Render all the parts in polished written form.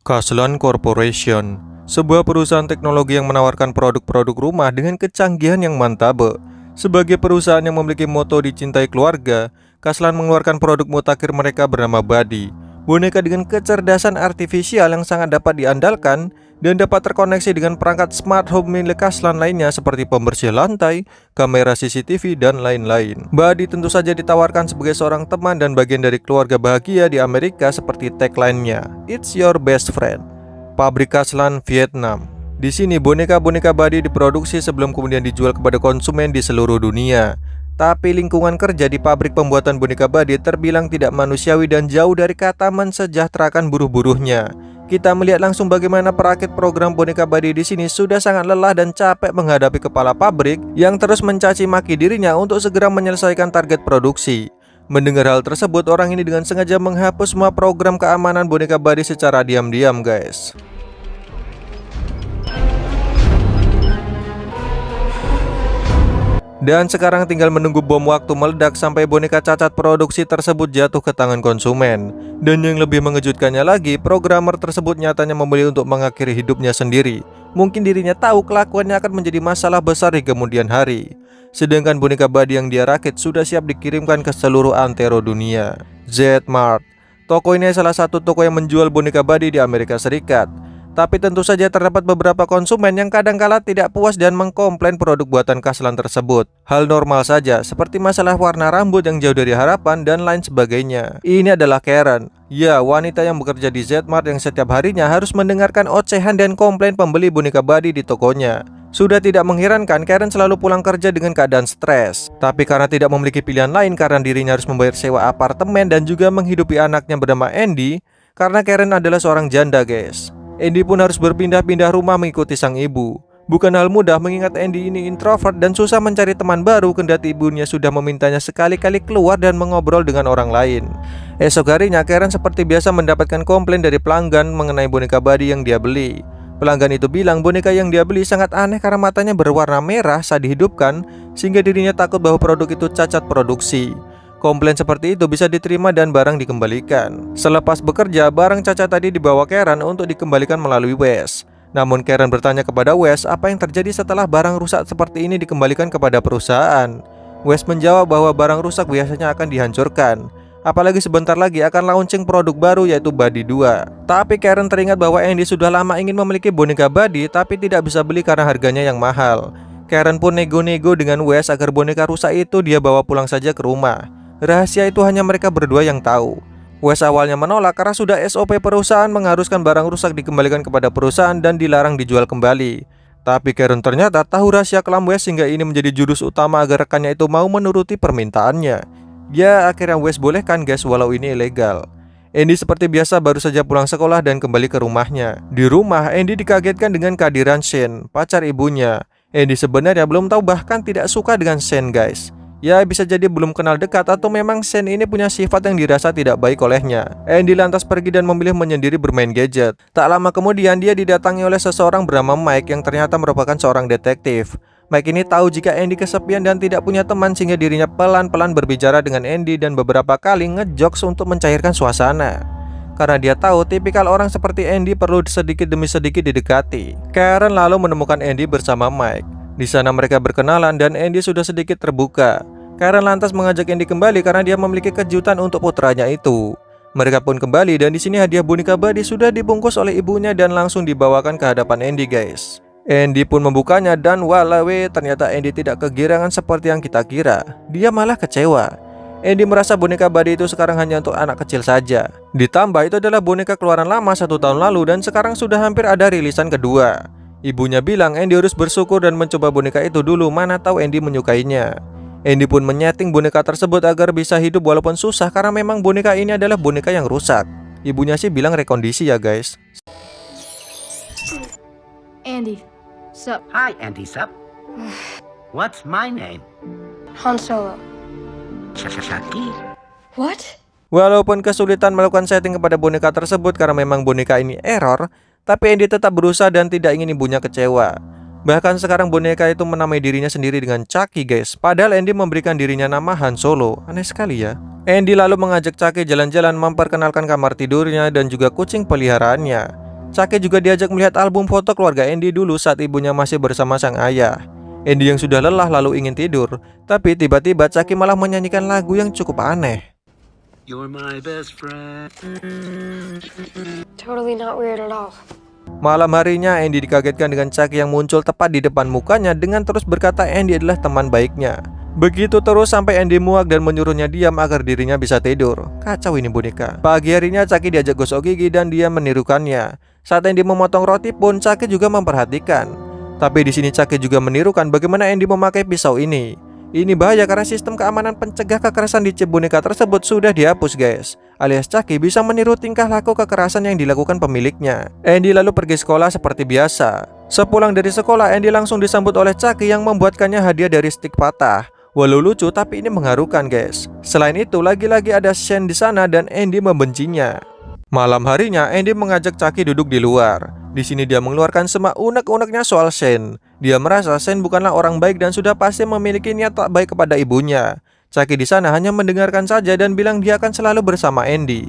Caslan Corporation, sebuah perusahaan teknologi yang menawarkan produk-produk rumah dengan kecanggihan yang mantap. Sebagai perusahaan yang memiliki moto dicintai keluarga, Caslan mengeluarkan produk mutakhir mereka bernama Buddy, boneka dengan kecerdasan artifisial yang sangat dapat diandalkan dan dapat terkoneksi dengan perangkat smart home milik Caslan lainnya seperti pembersih lantai, kamera CCTV, dan lain-lain. Buddy tentu saja ditawarkan sebagai seorang teman dan bagian dari keluarga bahagia di Amerika seperti tagline-nya, "It's your best friend." Pabrik Caslan, Vietnam. Di sini boneka-boneka Buddy diproduksi sebelum kemudian dijual kepada konsumen di seluruh dunia. Tapi lingkungan kerja di pabrik pembuatan boneka Buddy terbilang tidak manusiawi dan jauh dari kata mensejahterakan buruh-buruhnya. Kita melihat langsung bagaimana perakit program boneka Buddy di sini sudah sangat lelah dan capek menghadapi kepala pabrik yang terus mencaci maki dirinya untuk segera menyelesaikan target produksi. Mendengar hal tersebut, orang ini dengan sengaja menghapus semua program keamanan boneka Buddy secara diam-diam, guys. Dan sekarang tinggal menunggu bom waktu meledak sampai boneka cacat produksi tersebut jatuh ke tangan konsumen. Dan yang lebih mengejutkannya lagi, programmer tersebut nyatanya memilih untuk mengakhiri hidupnya sendiri. Mungkin dirinya tahu kelakuannya akan menjadi masalah besar di kemudian hari. Sedangkan boneka Buddy yang dia rakit sudah siap dikirimkan ke seluruh antero dunia. Z-Mart. Toko ini salah satu toko yang menjual boneka Buddy di Amerika Serikat. Tapi tentu saja terdapat beberapa konsumen yang kadangkala tidak puas dan mengkomplain produk buatan Caslan tersebut. Hal normal saja, seperti masalah warna rambut yang jauh dari harapan dan lain sebagainya. Ini adalah Karen. Ya, wanita yang bekerja di Z-Mart yang setiap harinya harus mendengarkan ocehan dan komplain pembeli boneka Buddy di tokonya. Sudah tidak mengherankan Karen selalu pulang kerja dengan keadaan stres. Tapi karena tidak memiliki pilihan lain karena dirinya harus membayar sewa apartemen dan juga menghidupi anaknya bernama Andy, karena Karen adalah seorang janda, guys. Andy pun harus berpindah-pindah rumah mengikuti sang ibu. Bukan hal mudah mengingat Andy ini introvert dan susah mencari teman baru kendati ibunya sudah memintanya sekali-kali keluar dan mengobrol dengan orang lain. Esok harinya Karen seperti biasa mendapatkan komplain dari pelanggan mengenai boneka Buddy yang dia beli. Pelanggan itu bilang boneka yang dia beli sangat aneh karena matanya berwarna merah saat dihidupkan, sehingga dirinya takut bahwa produk itu cacat produksi. Komplain seperti itu bisa diterima dan barang dikembalikan. Selepas bekerja, barang cacat tadi dibawa Karen untuk dikembalikan melalui Wes. Namun Karen bertanya kepada Wes apa yang terjadi setelah barang rusak seperti ini dikembalikan kepada perusahaan. Wes menjawab bahwa barang rusak biasanya akan dihancurkan. Apalagi sebentar lagi akan launching produk baru yaitu Buddy 2. Tapi Karen teringat bahwa Andy sudah lama ingin memiliki boneka Buddy tapi tidak bisa beli karena harganya yang mahal. Karen pun nego-nego dengan Wes agar boneka rusak itu dia bawa pulang saja ke rumah. Rahasia itu hanya mereka berdua yang tahu. Wes awalnya menolak karena sudah SOP perusahaan mengharuskan barang rusak dikembalikan kepada perusahaan dan dilarang dijual kembali. Tapi Karen ternyata tahu rahasia kelam Wes hingga ini menjadi jurus utama agar rekannya itu mau menuruti permintaannya. Ya, akhirnya Wes bolehkan, guys, walau ini ilegal. Andy seperti biasa baru saja pulang sekolah dan kembali ke rumahnya. Di rumah, Andy dikagetkan dengan kehadiran Shane, pacar ibunya. Andy sebenarnya belum tahu bahkan tidak suka dengan Shane, guys. Ya, bisa jadi belum kenal dekat atau memang Shane ini punya sifat yang dirasa tidak baik olehnya. Andy lantas pergi dan memilih menyendiri bermain gadget. Tak lama kemudian dia didatangi oleh seseorang bernama Mike yang ternyata merupakan seorang detektif. Mike ini tahu jika Andy kesepian dan tidak punya teman sehingga dirinya pelan-pelan berbicara dengan Andy dan beberapa kali ngejokes untuk mencairkan suasana. Karena dia tahu tipikal orang seperti Andy perlu sedikit demi sedikit didekati. Karen lalu menemukan Andy bersama Mike. Di sana mereka berkenalan dan Andy sudah sedikit terbuka. Karen lantas mengajak Andy kembali karena dia memiliki kejutan untuk putranya itu. Mereka pun kembali dan di sini hadiah boneka Buddy sudah dibungkus oleh ibunya dan langsung dibawakan ke hadapan Andy, guys. Andy pun membukanya dan walawe ternyata Andy tidak kegirangan seperti yang kita kira. Dia malah kecewa. Andy merasa boneka Buddy itu sekarang hanya untuk anak kecil saja. Ditambah itu adalah boneka keluaran lama 1 tahun lalu dan sekarang sudah hampir ada rilisan kedua. Ibunya bilang Andy harus bersyukur dan mencoba boneka itu dulu, mana tahu Andy menyukainya. Andy pun menyeting boneka tersebut agar bisa hidup walaupun susah karena memang boneka ini adalah boneka yang rusak. Ibunya sih bilang rekondisi ya, guys. Andy, sup? Hi, Andy Sup. What's my name? Han Solo. Shaki. What? Walaupun kesulitan melakukan setting kepada boneka tersebut karena memang boneka ini error, tapi Andy tetap berusaha dan tidak ingin ibunya kecewa. Bahkan sekarang boneka itu menamai dirinya sendiri dengan Chucky, guys. Padahal Andy memberikan dirinya nama Han Solo. Aneh sekali ya. Andy lalu mengajak Chucky jalan-jalan memperkenalkan kamar tidurnya dan juga kucing peliharaannya. Chucky juga diajak melihat album foto keluarga Andy dulu saat ibunya masih bersama sang ayah. Andy yang sudah lelah lalu ingin tidur, tapi tiba-tiba Chucky malah menyanyikan lagu yang cukup aneh. You're my best friend. Totally not weird at all. Malam harinya Andy dikagetkan dengan Chucky yang muncul tepat di depan mukanya dengan terus berkata Andy adalah teman baiknya. Begitu terus sampai Andy muak dan menyuruhnya diam agar dirinya bisa tidur. Kacau ini boneka. Pagi harinya Chucky diajak gosok gigi dan dia menirukannya. Saat Andy memotong roti pun Chucky juga memperhatikan. Tapi di sini Chucky juga menirukan bagaimana Andy memakai pisau ini. Ini bahaya karena sistem keamanan pencegah kekerasan di chip boneka tersebut sudah dihapus guys. Alias Chucky bisa meniru tingkah laku kekerasan yang dilakukan pemiliknya. Andy lalu pergi sekolah seperti biasa. Sepulang dari sekolah Andy langsung disambut oleh Chucky yang membuatkannya hadiah dari stik patah. Walau lucu tapi ini mengharukan guys. Selain itu lagi-lagi ada Shane di sana dan Andy membencinya. Malam harinya Andy mengajak Chucky duduk di luar. Di sini dia mengeluarkan semua unek-uneknya soal Shane. Dia merasa Shane bukanlah orang baik dan sudah pasti memiliki niat tak baik kepada ibunya. Chucky di sana hanya mendengarkan saja dan bilang dia akan selalu bersama Andy.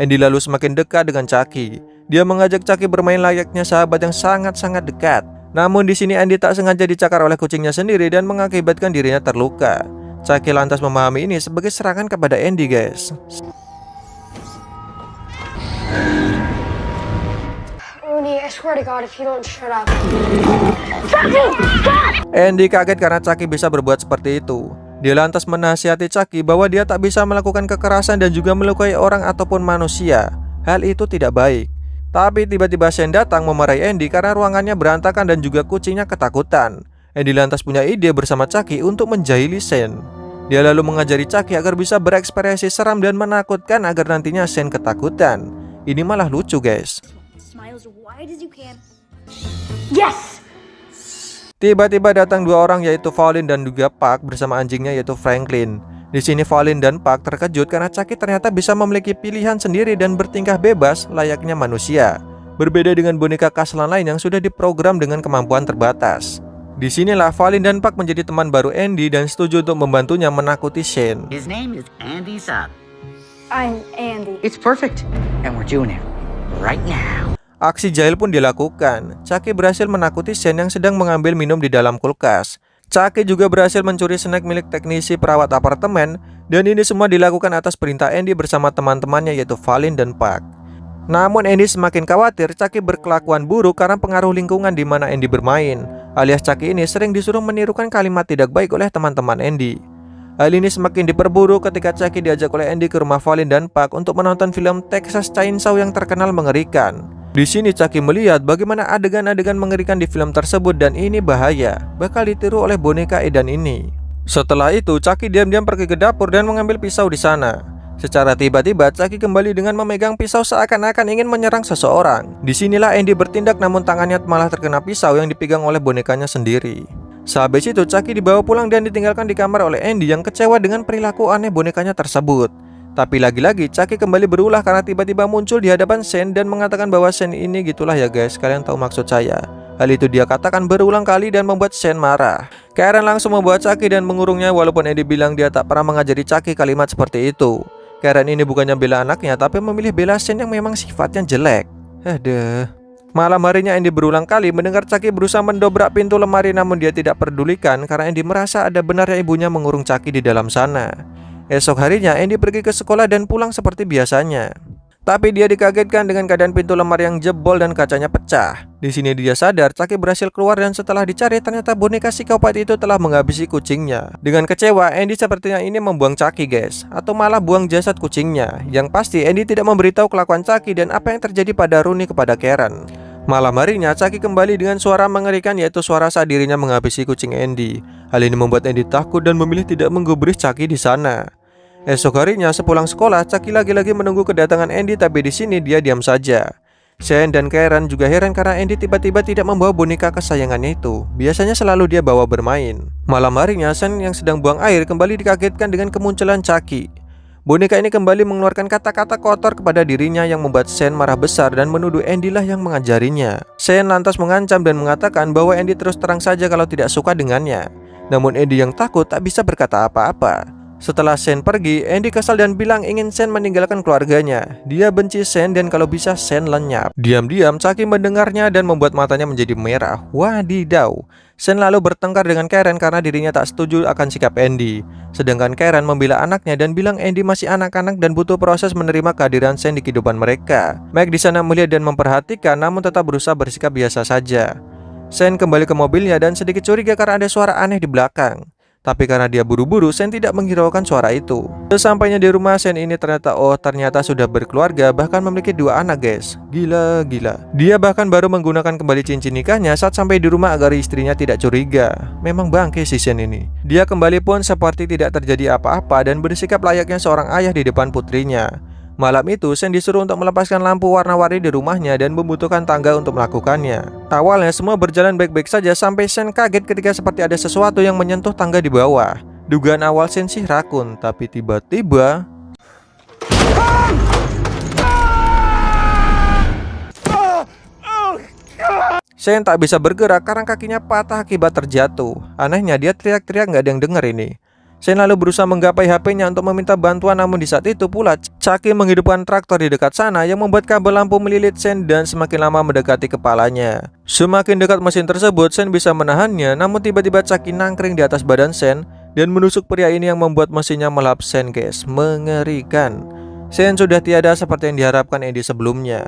Andy lalu semakin dekat dengan Chucky. Dia mengajak Chucky bermain layaknya sahabat yang sangat-sangat dekat. Namun di sini Andy tak sengaja dicakar oleh kucingnya sendiri dan mengakibatkan dirinya terluka. Chucky lantas memahami ini sebagai serangan kepada Andy guys. Rooney, I swear to God, if you don't shut up. Andy kaget karena Chucky bisa berbuat seperti itu. Dia lantas menasihati Chucky bahwa dia tak bisa melakukan kekerasan dan juga melukai orang ataupun manusia. Hal itu tidak baik. Tapi tiba-tiba Shane datang memarahi Andy karena ruangannya berantakan dan juga kucingnya ketakutan. Andy lantas punya ide bersama Chucky untuk menjahili Shane. Dia lalu mengajari Chucky agar bisa berekspresi seram dan menakutkan agar nantinya Shane ketakutan. Ini malah lucu guys. Smile as wide as you can. Yes! Tiba-tiba datang dua orang yaitu Fallin dan juga Puck bersama anjingnya yaitu Franklin. Di sini Fallin dan Puck terkejut karena Chucky ternyata bisa memiliki pilihan sendiri dan bertingkah bebas layaknya manusia. Berbeda dengan boneka kaselan lain yang sudah diprogram dengan kemampuan terbatas. Disinilah Fallin dan Puck menjadi teman baru Andy dan setuju untuk membantunya menakuti Shane. His name is Andy Sub. I'm Andy. It's perfect, and we're doing it right now. Aksi jahil pun dilakukan. Chucky berhasil menakuti Shane yang sedang mengambil minum di dalam kulkas. Chucky juga berhasil mencuri snack milik teknisi perawat apartemen dan ini semua dilakukan atas perintah Andy bersama teman-temannya yaitu Fallin dan Puck. Namun Andy semakin khawatir Chucky berkelakuan buruk karena pengaruh lingkungan di mana Andy bermain. Alias Chucky ini sering disuruh menirukan kalimat tidak baik oleh teman-teman Andy. Hal ini semakin diperburuk ketika Chucky diajak oleh Andy ke rumah Fallin dan Puck untuk menonton film Texas Chainsaw yang terkenal mengerikan. Di sini Chucky melihat bagaimana adegan-adegan mengerikan di film tersebut dan ini bahaya, bakal ditiru oleh boneka edan ini. Setelah itu Chucky diam-diam pergi ke dapur dan mengambil pisau di sana. Secara tiba-tiba Chucky kembali dengan memegang pisau seakan-akan ingin menyerang seseorang. Disinilah Andy bertindak namun tangannya malah terkena pisau yang dipegang oleh bonekanya sendiri. Sehabis itu Chucky dibawa pulang dan ditinggalkan di kamar oleh Andy yang kecewa dengan perilaku aneh bonekanya tersebut. Tapi lagi-lagi Chucky kembali berulah karena tiba-tiba muncul di hadapan Shane dan mengatakan bahwa Shane ini gitulah ya guys, kalian tahu maksud saya. Hal itu dia katakan berulang kali dan membuat Shane marah. Karen langsung membawa Chucky dan mengurungnya walaupun Andy bilang dia tak pernah mengajari Chucky kalimat seperti itu. Karen ini bukannya bela anaknya tapi memilih bela Shane yang memang sifatnya jelek. Aduh. Malam harinya Andy berulang kali mendengar Chucky berusaha mendobrak pintu lemari namun dia tidak pedulikan karena Andy merasa ada benarnya ibunya mengurung Chucky di dalam sana. Esok harinya Andy pergi ke sekolah dan pulang seperti biasanya. Tapi dia dikagetkan dengan keadaan pintu lemari yang jebol dan kacanya pecah. Di sini dia sadar Chucky berhasil keluar dan setelah dicari ternyata boneka psikopat itu telah menghabisi kucingnya. Dengan kecewa Andy sepertinya ini membuang Chucky guys, atau malah buang jasad kucingnya. Yang pasti Andy tidak memberitahu kelakuan Chucky dan apa yang terjadi pada Rooney kepada Karen. Malam harinya Chucky kembali dengan suara mengerikan yaitu suara saat dirinya menghabisi kucing Andy. Hal ini membuat Andy takut dan memilih tidak menggubris Chucky di sana. Esok harinya sepulang sekolah, Chucky lagi-lagi menunggu kedatangan Andy tapi di sini dia diam saja. Shane dan Karen juga heran karena Andy tiba-tiba tidak membawa boneka kesayangannya itu. Biasanya selalu dia bawa bermain. Malam harinya Shane yang sedang buang air kembali dikagetkan dengan kemunculan Chucky. Boneka ini kembali mengeluarkan kata-kata kotor kepada dirinya yang membuat Shane marah besar dan menuduh Andy lah yang mengajarinya. Shane lantas mengancam dan mengatakan bahwa Andy terus terang saja kalau tidak suka dengannya. Namun Andy yang takut tak bisa berkata apa-apa. Setelah Sen pergi, Andy kesal dan bilang ingin Sen meninggalkan keluarganya. Dia benci Sen dan kalau bisa Sen lenyap. Diam-diam Chucky mendengarnya dan membuat matanya menjadi merah. Wadidaw. Sen lalu bertengkar dengan Karen karena dirinya tak setuju akan sikap Andy. Sedangkan Karen membela anaknya dan bilang Andy masih anak-anak dan butuh proses menerima kehadiran Sen di kehidupan mereka. Mike di sana melihat dan memperhatikan namun tetap berusaha bersikap biasa saja. Sen kembali ke mobilnya dan sedikit curiga karena ada suara aneh di belakang. Tapi karena dia buru-buru, Sen tidak menghiraukan suara itu. Sesampainya di rumah, Sen ini ternyata sudah berkeluarga, bahkan memiliki 2 anak guys. Gila. Dia bahkan baru menggunakan kembali cincin nikahnya saat sampai di rumah agar istrinya tidak curiga. Memang bangke si Sen ini. Dia kembali pun seperti tidak terjadi apa-apa dan bersikap layaknya seorang ayah di depan putrinya. Malam itu, Sen disuruh untuk melepaskan lampu warna-warni di rumahnya dan membutuhkan tangga untuk melakukannya. Awalnya semua berjalan baik-baik saja sampai Sen kaget ketika seperti ada sesuatu yang menyentuh tangga di bawah. Dugaan awal Sen sih rakun, tapi tiba-tiba Sen tak bisa bergerak karena kakinya patah akibat terjatuh. Anehnya dia teriak-teriak nggak ada yang dengar ini. Sen lalu berusaha menggapai HP-nya untuk meminta bantuan, namun di saat itu pula Chucky menghidupkan traktor di dekat sana yang membuat kabel lampu melilit Sen dan semakin lama mendekati kepalanya. Semakin dekat mesin tersebut, Sen bisa menahannya, namun tiba-tiba Chucky nangkring di atas badan Sen dan menusuk pria ini yang membuat mesinnya melap Sen guys. Mengerikan. Sen sudah tiada seperti yang diharapkan Andy sebelumnya.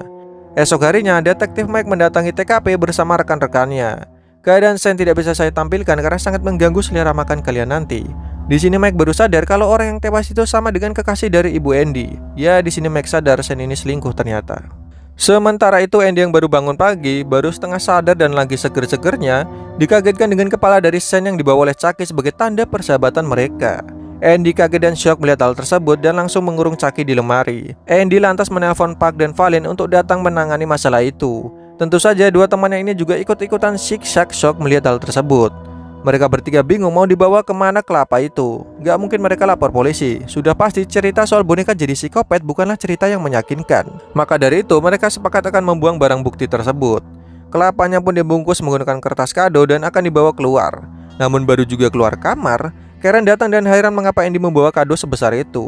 Esok harinya, detektif Mike mendatangi TKP bersama rekan-rekannya. Keadaan Sen tidak bisa saya tampilkan karena sangat mengganggu selera makan kalian nanti. Di sini Mike baru sadar kalau orang yang tewas itu sama dengan kekasih dari ibu Andy. Ya, di sini Mike sadar Sen ini selingkuh ternyata. Sementara itu Andy yang baru bangun pagi, baru setengah sadar dan lagi seger-segernya, dikagetkan dengan kepala dari Sen yang dibawa oleh Chucky sebagai tanda persahabatan mereka. Andy kaget dan syok melihat hal tersebut dan langsung mengurung Chucky di lemari. Andy lantas menelpon Park dan Valen untuk datang menangani masalah itu. Tentu saja dua temannya ini juga ikut-ikutan syok melihat hal tersebut. Mereka bertiga bingung mau dibawa kemana kelapa itu. Gak mungkin mereka lapor polisi. Sudah pasti cerita soal boneka jadi psikopat bukanlah cerita yang meyakinkan. Maka dari itu mereka sepakat akan membuang barang bukti tersebut. Kelapanya pun dibungkus menggunakan kertas kado dan akan dibawa keluar. Namun baru juga keluar kamar, Karen datang dan heran mengapa Andy membawa kado sebesar itu.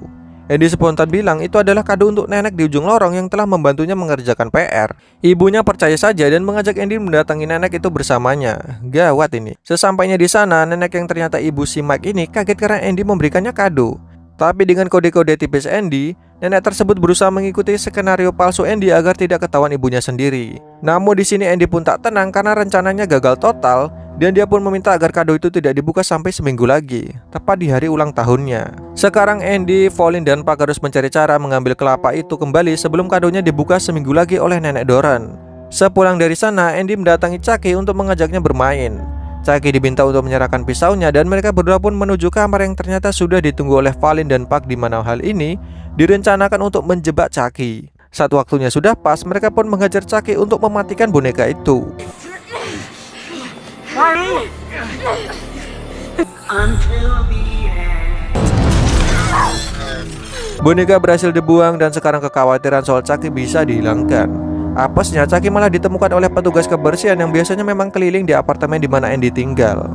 Andy spontan bilang itu adalah kado untuk nenek di ujung lorong yang telah membantunya mengerjakan PR. Ibunya percaya saja dan mengajak Andy mendatangi nenek itu bersamanya. Gawat ini. Sesampainya di sana, nenek yang ternyata ibu si Mike ini kaget karena Andy memberikannya kado. Tapi dengan kode-kode tipis Andy, nenek tersebut berusaha mengikuti skenario palsu Andy agar tidak ketahuan ibunya sendiri. Namun di sini Andy pun tak tenang karena rencananya gagal total. Dan dia pun meminta agar kado itu tidak dibuka sampai seminggu lagi, tepat di hari ulang tahunnya. Sekarang Andy, Valen dan Park harus mencari cara mengambil kelapa itu kembali sebelum kadonya dibuka seminggu lagi oleh nenek Doran. Sepulang dari sana, Andy mendatangi Chucky untuk mengajaknya bermain. Chucky diminta untuk menyerahkan pisaunya dan mereka berdua pun menuju kamar yang ternyata sudah ditunggu oleh Valen dan Park, di mana hal ini direncanakan untuk menjebak Chucky. Saat waktunya sudah pas, mereka pun menghajar Chucky untuk mematikan boneka itu. Boneka berhasil dibuang dan sekarang kekhawatiran soal Chucky bisa dihilangkan. Apesnya Chucky malah ditemukan oleh petugas kebersihan yang biasanya memang keliling di apartemen di mana Andy tinggal.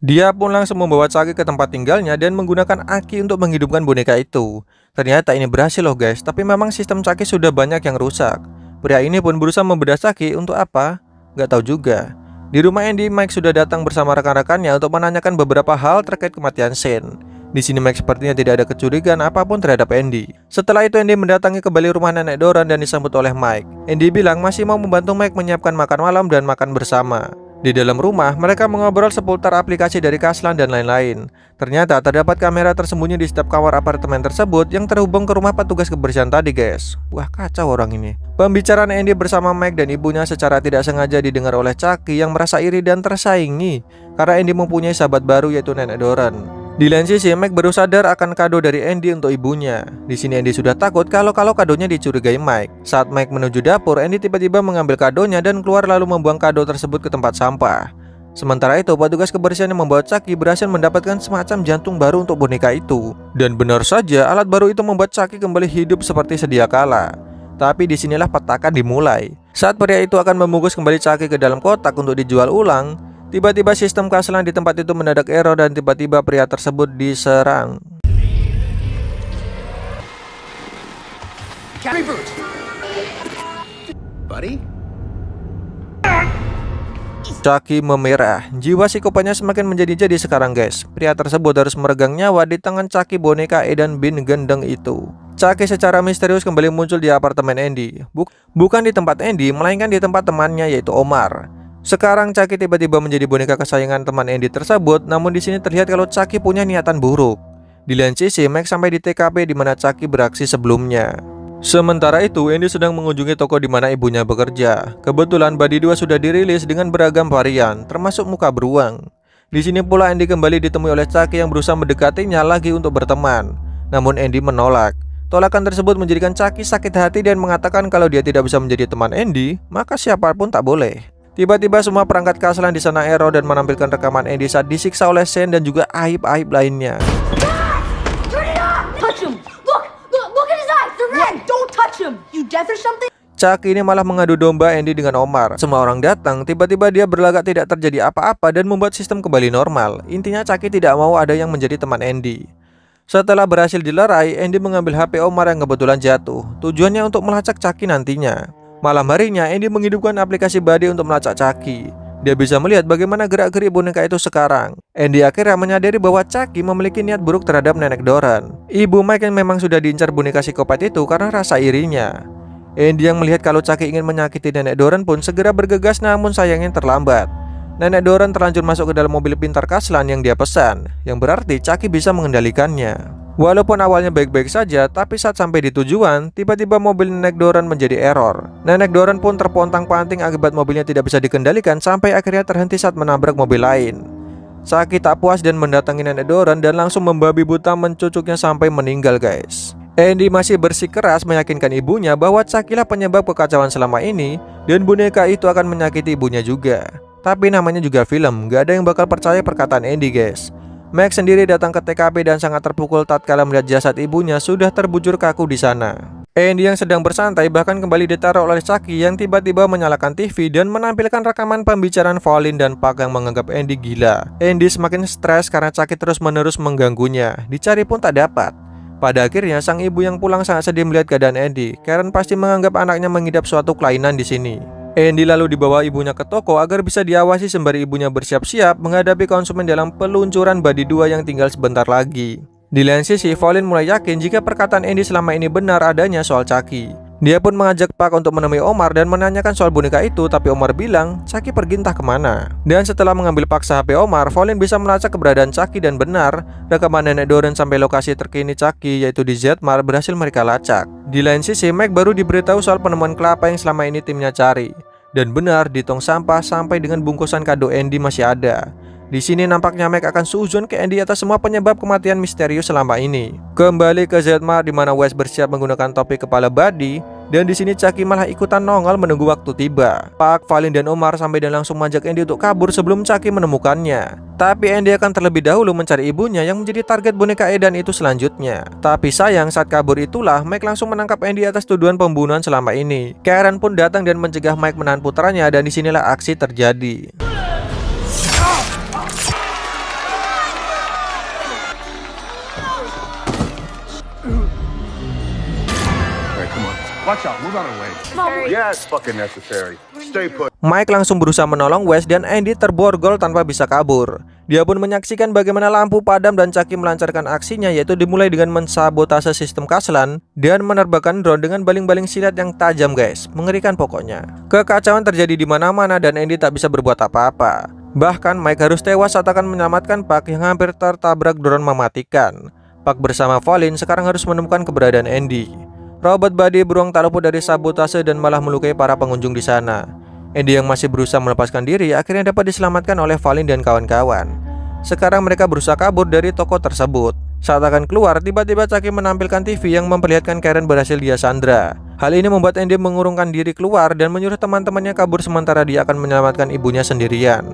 Dia pun langsung membawa Chucky ke tempat tinggalnya dan menggunakan aki untuk menghidupkan boneka itu. Ternyata ini berhasil loh guys, tapi memang sistem Chucky sudah banyak yang rusak. Pria ini pun berusaha membedah Chucky untuk apa? Gak tahu juga. Di rumah Andy, Mike sudah datang bersama rekan-rekannya untuk menanyakan beberapa hal terkait kematian Sen. Di sini Mike sepertinya tidak ada kecurigaan apapun terhadap Andy. Setelah itu Andy mendatangi kembali rumah nenek Doran dan disambut oleh Mike. Andy bilang masih mau membantu Mike menyiapkan makan malam dan makan bersama. Di dalam rumah, mereka mengobrol seputar aplikasi dari Kaslan dan lain-lain. Ternyata terdapat kamera tersembunyi di setiap kamar apartemen tersebut yang terhubung ke rumah petugas kebersihan tadi guys. Wah, kacau orang ini. Pembicaraan Andy bersama Mike dan ibunya secara tidak sengaja didengar oleh Chucky yang merasa iri dan tersaingi karena Andy mempunyai sahabat baru yaitu nenek Doran. Di lain sisi, Mike baru sadar akan kado dari Andy untuk ibunya. Di sini Andy sudah takut kalau kadonya dicurigai Mike. Saat Mike menuju dapur, Andy tiba-tiba mengambil kadonya dan keluar lalu membuang kado tersebut ke tempat sampah. Sementara itu, petugas kebersihan yang membawa Chucky berhasil mendapatkan semacam jantung baru untuk boneka itu. Dan benar saja, alat baru itu membuat Chucky kembali hidup seperti sedia kala. Tapi disinilah petaka dimulai. Saat pria itu akan membungkus kembali Chucky ke dalam kotak untuk dijual ulang, Tiba-tiba sistem keselan di tempat itu mendadak error dan tiba-tiba pria tersebut diserang. Buddy? Chucky memerah. Jiwa psikopatnya semakin menjadi-jadi sekarang guys. Pria tersebut harus meregang nyawa di tangan Chucky boneka Edan bin gendeng itu. Chucky secara misterius kembali muncul di apartemen Andy. Bukan di tempat Andy, melainkan di tempat temannya yaitu Omar. Sekarang Chucky tiba-tiba menjadi boneka kesayangan teman Andy tersebut. Namun di sini terlihat kalau Chucky punya niatan buruk. Di lain sisi, Mike sampai di TKP di mana Chucky beraksi sebelumnya. Sementara itu, Andy sedang mengunjungi toko di mana ibunya bekerja. Kebetulan Buddy 2 sudah dirilis dengan beragam varian, termasuk muka beruang. Di sini pula Andy kembali ditemui oleh Chucky yang berusaha mendekatinya lagi untuk berteman. Namun Andy menolak. Tolakan tersebut menjadikan Chucky sakit hati dan mengatakan kalau dia tidak bisa menjadi teman Andy, maka siapapun tak boleh. Tiba-tiba semua perangkat keselan di sana error dan menampilkan rekaman Andy saat disiksa oleh Shane dan juga aib-aib lainnya. Turn it off! Touch him! Look at his eyes! They're red! Don't touch him! You deaf or something? Chucky ini malah mengadu domba Andy dengan Omar. Semua orang datang, tiba-tiba dia berlagak tidak terjadi apa-apa dan membuat sistem kembali normal. Intinya Chucky tidak mau ada yang menjadi teman Andy. Setelah berhasil dilerai, Andy mengambil HP Omar yang kebetulan jatuh. Tujuannya untuk melacak Chucky nantinya. Malam harinya, Andy menghidupkan aplikasi Buddy untuk melacak Chucky. Dia bisa melihat bagaimana gerak-gerik boneka itu sekarang. Andy akhirnya menyadari bahwa Chucky memiliki niat buruk terhadap nenek Doran. Ibu Mike yang memang sudah diincar boneka psikopat itu karena rasa irinya. Andy yang melihat kalau Chucky ingin menyakiti nenek Doran pun segera bergegas, namun sayangnya terlambat. Nenek Doran terlanjur masuk ke dalam mobil pintar Kaslan yang dia pesan, yang berarti Chucky bisa mengendalikannya. Walaupun awalnya baik-baik saja, tapi saat sampai di tujuan, tiba-tiba mobil Nenek Doran menjadi error. Nenek Doran pun terpontang-panting akibat mobilnya tidak bisa dikendalikan sampai akhirnya terhenti saat menabrak mobil lain. Chucky tak puas dan mendatangi Nenek Doran dan langsung membabi buta mencucuknya sampai meninggal guys. Andy masih bersikeras meyakinkan ibunya bahwa Chucky lah penyebab kekacauan selama ini dan boneka itu akan menyakiti ibunya juga. Tapi namanya juga film, gak ada yang bakal percaya perkataan Andy guys. Mike sendiri datang ke TKP dan sangat terpukul tatkala melihat jasad ibunya sudah terbujur kaku di sana. Andy yang sedang bersantai bahkan kembali ditaruh oleh Chucky yang tiba-tiba menyalakan TV dan menampilkan rekaman pembicaraan Pauline dan Park yang menganggap Andy gila. Andy semakin stres karena Chucky terus-menerus mengganggunya. Dicari pun tak dapat. Pada akhirnya sang ibu yang pulang sangat sedih melihat keadaan Andy. Karen pasti menganggap anaknya mengidap suatu kelainan di sini. Andy lalu dibawa ibunya ke toko agar bisa diawasi sembari ibunya bersiap-siap menghadapi konsumen dalam peluncuran Buddy 2 yang tinggal sebentar lagi. Di lain sisi, Pauline mulai yakin jika perkataan Andy selama ini benar adanya soal Chucky. Dia pun mengajak Park untuk menemui Omar dan menanyakan soal boneka itu, tapi Omar bilang Chucky pergi entah kemana. Dan setelah mengambil paksa HP Omar, Pauline bisa melacak keberadaan Chucky dan benar, rekaman Nenek Doran sampai lokasi terkini Chucky yaitu di Z-Mart berhasil mereka lacak. Di lain sisi, Mike baru diberitahu soal penemuan kelapa yang selama ini timnya cari. Dan benar, di tong sampah sampai dengan bungkusan kado Andy masih ada. Di sini nampaknya Mike akan suzon ke Andy atas semua penyebab kematian misterius selama ini. Kembali ke Z-Mart di mana Wes bersiap menggunakan topi kepala Buddy dan di sini Chucky malah ikutan nongol menunggu waktu tiba. Park, Pauline dan Omar sampai dan langsung mengajak Andy untuk kabur sebelum Chucky menemukannya. Tapi Andy akan terlebih dahulu mencari ibunya yang menjadi target boneka Edan itu selanjutnya. Tapi sayang saat kabur itulah Mike langsung menangkap Andy atas tuduhan pembunuhan selama ini. Karen pun datang dan mencegah Mike menahan putranya dan disinilah aksi terjadi. Watch out, move out of the way. Yeah, it's fucking necessary. Stay put. Mike langsung berusaha menolong Wes dan Andy terborgol tanpa bisa kabur. Dia pun menyaksikan bagaimana lampu padam dan Chucky melancarkan aksinya, yaitu dimulai dengan mensabotase sistem Kaslan dan menerbangkan drone dengan baling-baling silat yang tajam guys. Mengerikan pokoknya. Kekacauan terjadi di mana-mana dan Andy tak bisa berbuat apa-apa. Bahkan Mike harus tewas saat akan menyelamatkan Park yang hampir tertabrak drone mematikan. Park bersama Pauline sekarang harus menemukan keberadaan Andy. Robot Buddy beruang tak luput dari sabotase dan malah melukai para pengunjung di sana. Andy yang masih berusaha melepaskan diri akhirnya dapat diselamatkan oleh Pauline dan kawan-kawan. Sekarang mereka berusaha kabur dari toko tersebut. Saat akan keluar, tiba-tiba Chucky menampilkan TV yang memperlihatkan Karen berhasil dia sandra. Hal ini membuat Andy mengurungkan diri keluar dan menyuruh teman-temannya kabur sementara dia akan menyelamatkan ibunya sendirian.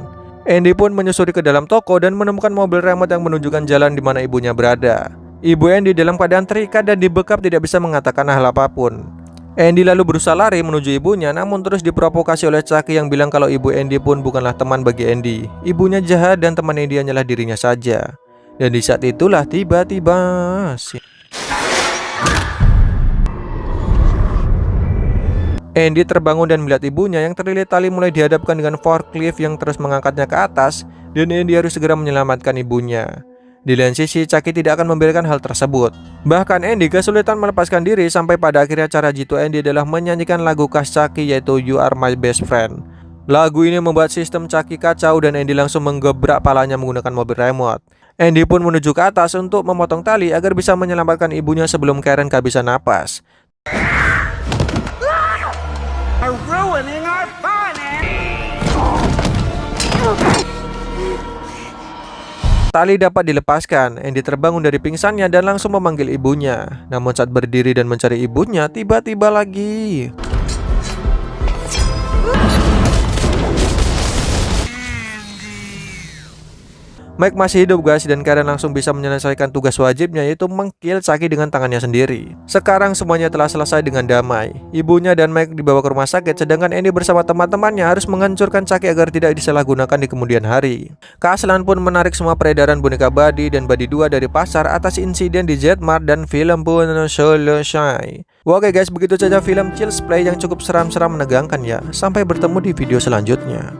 Andy pun menyusuri ke dalam toko dan menemukan mobil remote yang menunjukkan jalan di mana ibunya berada. Ibu Andy dalam keadaan terikat dan dibekap tidak bisa mengatakan hal apapun. Andy lalu berusaha lari menuju ibunya, namun terus diprovokasi oleh Chucky yang bilang kalau ibu Andy pun bukanlah teman bagi Andy. Ibunya jahat dan teman Andy hanyalah dirinya saja. Dan di saat itulah tiba-tiba Andy terbangun dan melihat ibunya yang terlilit tali mulai dihadapkan dengan forklift yang terus mengangkatnya ke atas, dan Andy harus segera menyelamatkan ibunya. Di lain sisi, Chucky tidak akan membiarkan hal tersebut. Bahkan Andy kesulitan melepaskan diri sampai pada akhirnya cara jitu Andy adalah menyanyikan lagu khas Chucky yaitu You Are My Best Friend. Lagu ini membuat sistem Chucky kacau dan Andy langsung menggebrak palanya menggunakan mobil remote. Andy pun menuju ke atas untuk memotong tali agar bisa menyelamatkan ibunya sebelum Karen kehabisan napas. Are ruining our fun, Tali dapat dilepaskan, Andy terbangun dari pingsannya dan langsung memanggil ibunya. Namun saat berdiri dan mencari ibunya, tiba-tiba lagi Mike masih hidup guys, dan Karen langsung bisa menyelesaikan tugas wajibnya yaitu mengkill Chucky dengan tangannya sendiri. Sekarang semuanya telah selesai dengan damai. Ibunya dan Mike dibawa ke rumah sakit, sedangkan Andy bersama teman-temannya harus menghancurkan Chucky agar tidak disalahgunakan di kemudian hari. Keaslan pun menarik semua peredaran boneka Buddy dan Buddy 2 dari pasar atas insiden di Z-Mart dan film pun selesai. Oke guys, begitu saja film Child's Play yang cukup seram-seram menegangkan ya. Sampai bertemu di video selanjutnya.